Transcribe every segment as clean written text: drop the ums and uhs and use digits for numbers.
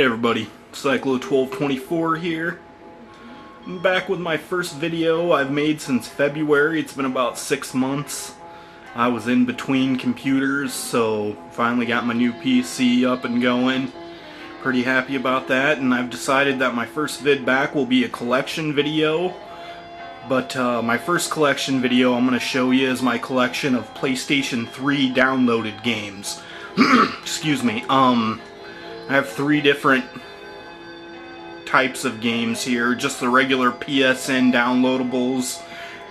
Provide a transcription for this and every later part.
Hey everybody, Cyclo 1224 here. I'm back with my first video I've made since February. It's been about 6 months. I was in between computers, so finally got my new PC up and going. Pretty happy about that, and I've decided that my first vid back will be a collection video. But my first collection video I'm going to show you is my collection of PlayStation 3 downloaded games. Excuse me. I have 3 different types of games here. Just the regular PSN downloadables,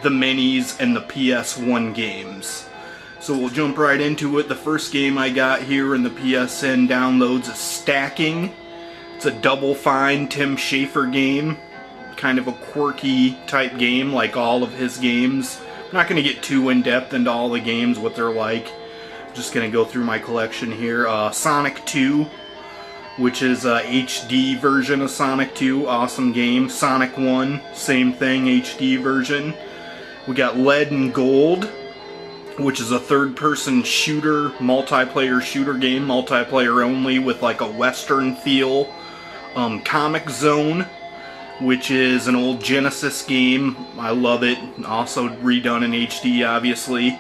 the minis, and the PS1 games. So we'll jump right into it. The first game I got here in the PSN downloads is Stacking. It's a Double Fine Tim Schafer game. Kind of a quirky type game like all of his games. I'm not going to get too in-depth into all the games, what they're like. I'm just going to go through my collection here. Sonic 2, which is a HD version of Sonic 2, awesome game. Sonic 1, same thing, HD version. We got Lead and Gold, which is a third-person shooter, multiplayer shooter game, multiplayer only with like a Western feel. Comic Zone, which is an old Genesis game. I love it. Also redone in HD, obviously.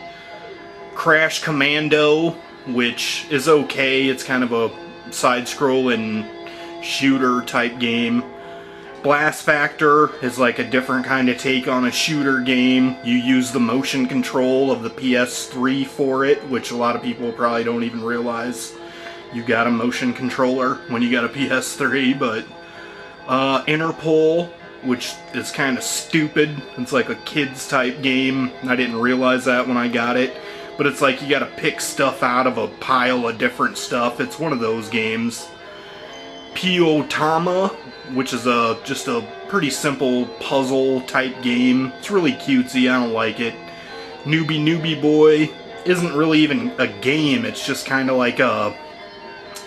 Crash Commando, which is okay. It's kind of a side-scrolling shooter type game. Blast Factor is like a different kind of take on a shooter game. You use the motion control of the PS3 for it, which a lot of people probably don't even realize you got a motion controller when you got a PS3. But Interpol, which is kind of stupid. It's like a kids type game. I didn't realize that when I got it. But it's like you gotta pick stuff out of a pile of different stuff. It's one of those games. Piotama, which is just a pretty simple puzzle type game. It's really cutesy, I don't like it. Newbie Boy isn't really even a game. It's just kind of like a,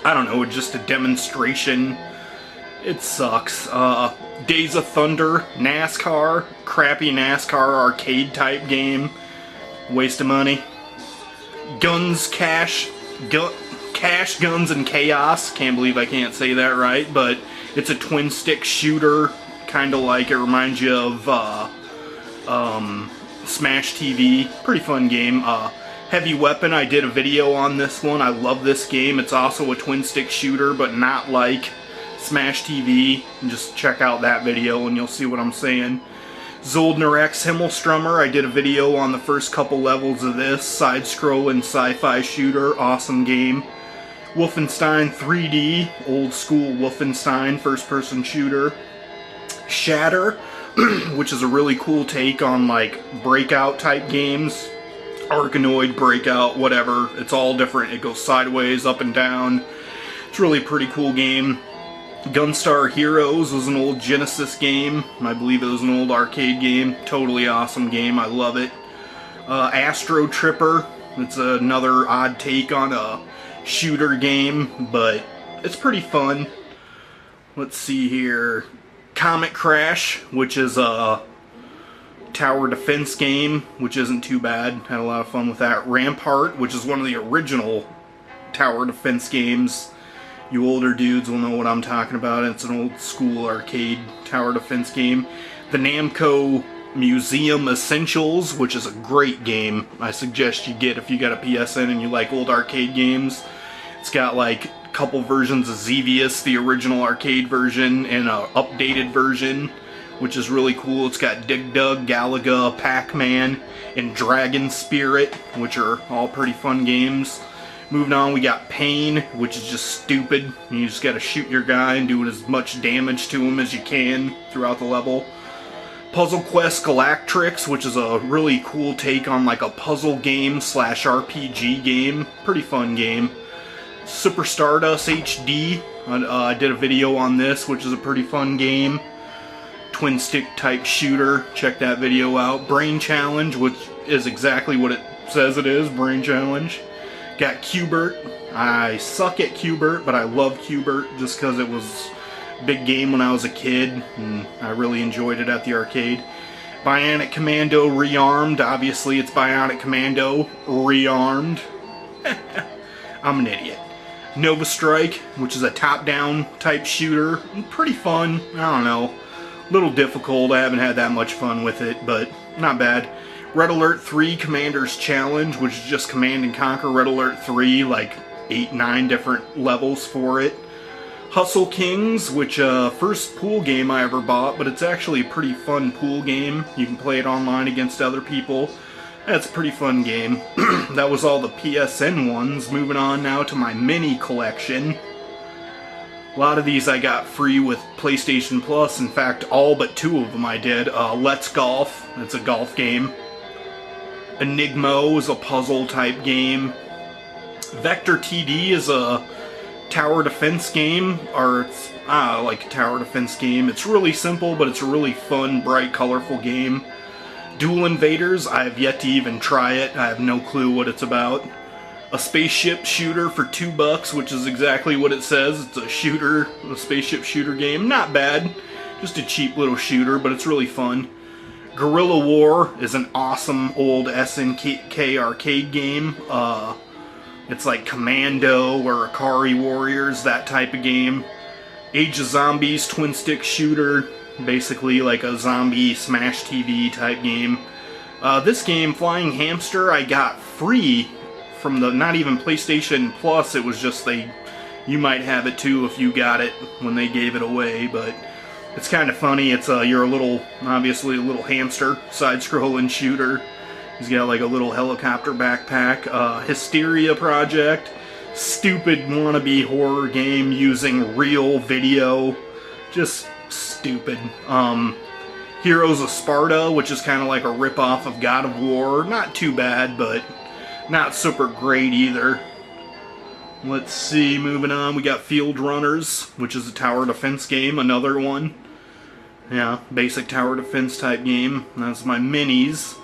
I don't know, just a demonstration. It sucks. Days of Thunder, NASCAR, crappy NASCAR arcade type game. Waste of money. Cash, Guns, and Chaos. Can't believe I can't say that right, but it's a twin-stick shooter, kind of like, it reminds you of Smash TV. Pretty fun game. Heavy Weapon, I did a video on this one. I love this game. It's also a twin-stick shooter, but not like Smash TV. Just check out that video and you'll see what I'm saying. Zoldner X Himmelstrummer, I did a video on the first couple levels of this. Side-scrolling sci-fi shooter, awesome game. Wolfenstein 3D, old school Wolfenstein, first-person shooter. Shatter, which is a really cool take on like Breakout type games. Arkanoid, Breakout, whatever. It's all different. It goes sideways, up and down. It's really a pretty cool game. Gunstar Heroes was an old Genesis game. I believe it was an old arcade game. Totally awesome game. I love it. Astro Tripper. It's another odd take on a shooter game, but it's pretty fun. Let's see here. Comet Crash, which is a tower defense game, which isn't too bad. Had a lot of fun with that. Rampart, which is one of the original tower defense games. You older dudes will know what I'm talking about. It's an old school arcade tower defense game. The Namco Museum Essentials, which is a great game. I suggest you get if you got a PSN and you like old arcade games. It's got like a couple versions of Xevious, the original arcade version, and an updated version, which is really cool. It's got Dig Dug, Galaga, Pac-Man, and Dragon Spirit, which are all pretty fun games. Moving on, we got Pain, which is just stupid. You just gotta shoot your guy and do as much damage to him as you can throughout the level. Puzzle Quest Galactrix, which is a really cool take on like a puzzle game slash RPG game. Pretty fun game. Super Stardust HD, I did a video on this, which is a pretty fun game. Twin stick type shooter, check that video out. Brain Challenge, which is exactly what it says it is, Brain Challenge. Got Qbert. I suck at Qbert, but I love Qbert just because it was a big game when I was a kid, and I really enjoyed it at the arcade. Bionic Commando Rearmed. Obviously, it's Bionic Commando Rearmed. I'm an idiot. Nova Strike, which is a top-down type shooter. Pretty fun. I don't know. A little difficult. I haven't had that much fun with it, but not bad. Red Alert 3 Commander's Challenge, which is just Command and Conquer Red Alert 3, like 8-9 different levels for it. Hustle Kings, which first pool game I ever bought, but it's actually a pretty fun pool game. You can play it online against other people. That's a pretty fun game. That was all the PSN ones. Moving on now to my mini collection. A lot of these I got free with PlayStation Plus. In fact, all but 2 of them I did. Let's Golf, it's a golf game. Enigmo is a puzzle type game. Vector TD is a tower defense game, or it's like a tower defense game. It's really simple, but it's a really fun, bright, colorful game. Duel Invaders, I have yet to even try it. I have no clue what it's about. A spaceship shooter for $2, which is exactly what it says. It's a shooter, a spaceship shooter game. Not bad, just a cheap little shooter, but it's really fun. Guerrilla War is an awesome old SNK arcade game. It's like Commando or Akari Warriors, that type of game. Age of Zombies twin stick shooter, basically like a zombie Smash TV type game. This game, Flying Hamster, I got free from the, not even PlayStation Plus, it was just you might have it too if you got it when they gave it away, but it's kind of funny. It's you're obviously a little hamster, side-scrolling shooter. He's got like a little helicopter backpack. Hysteria Project, stupid wannabe horror game using real video. Just stupid. Heroes of Sparta, which is kind of like a rip-off of God of War. Not too bad, but not super great either. Let's see, moving on, we got Field Runners, which is a tower defense game, another one. Yeah, basic tower defense type game. That's my minis.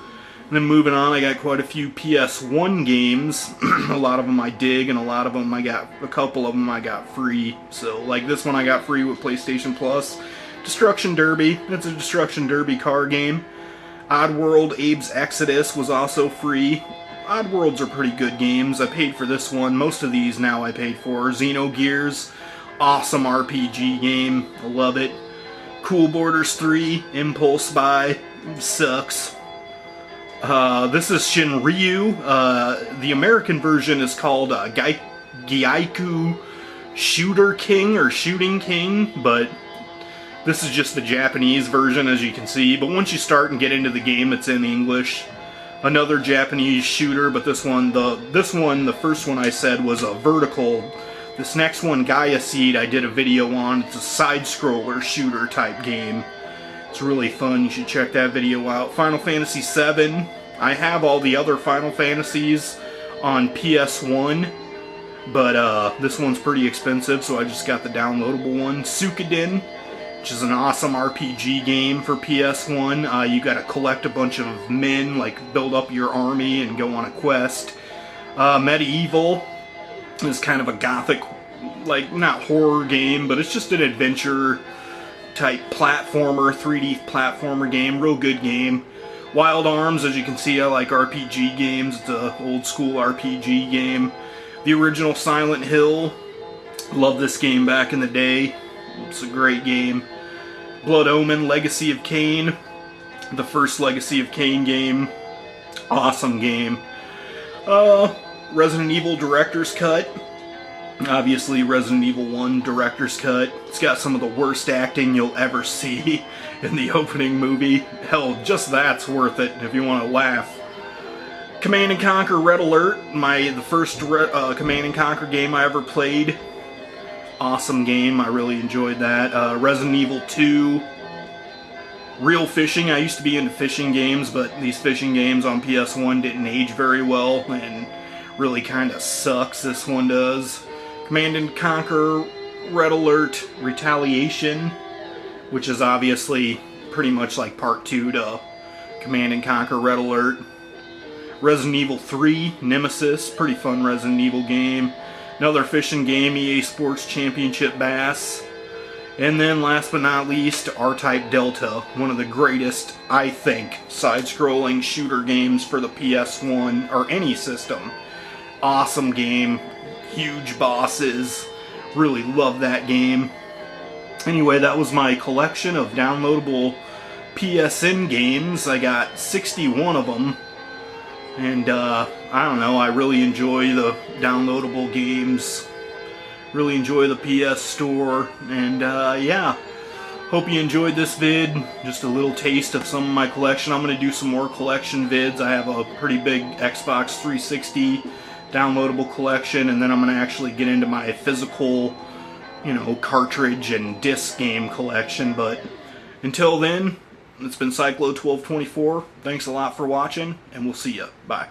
And then moving on, I got quite a few PS1 games. A lot of them I dig, and a couple of them I got free. So, like this one I got free with PlayStation Plus. Destruction Derby, it's a Destruction Derby car game. Oddworld Abe's Exodus was also free. Oddworlds are pretty good games. I paid for this one. Most of these now I paid for. Xenogears, awesome RPG game. I love it. Cool Borders 3, Impulse Buy, sucks. This is Shinryu. The American version is called Gyaiku Shooter King or Shooting King, but this is just the Japanese version, as you can see. But once you start and get into the game, it's in English. Another Japanese shooter, but this one, the first one I said was a vertical. This next one, Gaia Seed, I did a video on. It's a side-scroller shooter type game. It's really fun. You should check that video out. Final Fantasy VII. I have all the other Final Fantasies on PS1, but this one's pretty expensive, so I just got the downloadable one. Suikoden, which is an awesome RPG game for PS1. You gotta collect a bunch of men, like build up your army and go on a quest. Medieval is kind of a gothic, like, not horror game, but it's just an adventure type platformer, 3D platformer game, real good game. Wild Arms, as you can see, I like RPG games. It's an old school RPG game. The original Silent Hill, love this game back in the day. It's a great game. Blood Omen, Legacy of Kain, the first Legacy of Kain game, awesome game. Resident Evil Director's Cut, obviously Resident Evil 1 Director's Cut. It's got some of the worst acting you'll ever see in the opening movie. Hell, just that's worth it if you want to laugh. Command & Conquer Red Alert, the first Command & Conquer game I ever played. Awesome game, I really enjoyed that. Resident Evil 2. Real Fishing, I used to be into fishing games, but these fishing games on PS1 didn't age very well, and really kind of sucks, this one does. Command & Conquer Red Alert Retaliation, which is obviously pretty much like part 2 to Command & Conquer Red Alert. Resident Evil 3 Nemesis, pretty fun Resident Evil game. Another fishing game, EA Sports Championship Bass. And then last but not least, R-Type Delta, one of the greatest, I think, side-scrolling shooter games for the PS1 or any system. Awesome game, huge bosses. Really love that game. Anyway, that was my collection of downloadable PSN games. I got 61 of them. And I don't know, I really enjoy the downloadable games. Really enjoy the PS Store. And yeah, hope you enjoyed this vid. Just a little taste of some of my collection. I'm going to do some more collection vids. I have a pretty big Xbox 360 downloadable collection, and then I'm going to actually get into my physical, you know, cartridge and disc game collection. But until then, it's been Cyclo 1224. Thanks a lot for watching, and we'll see ya. Bye.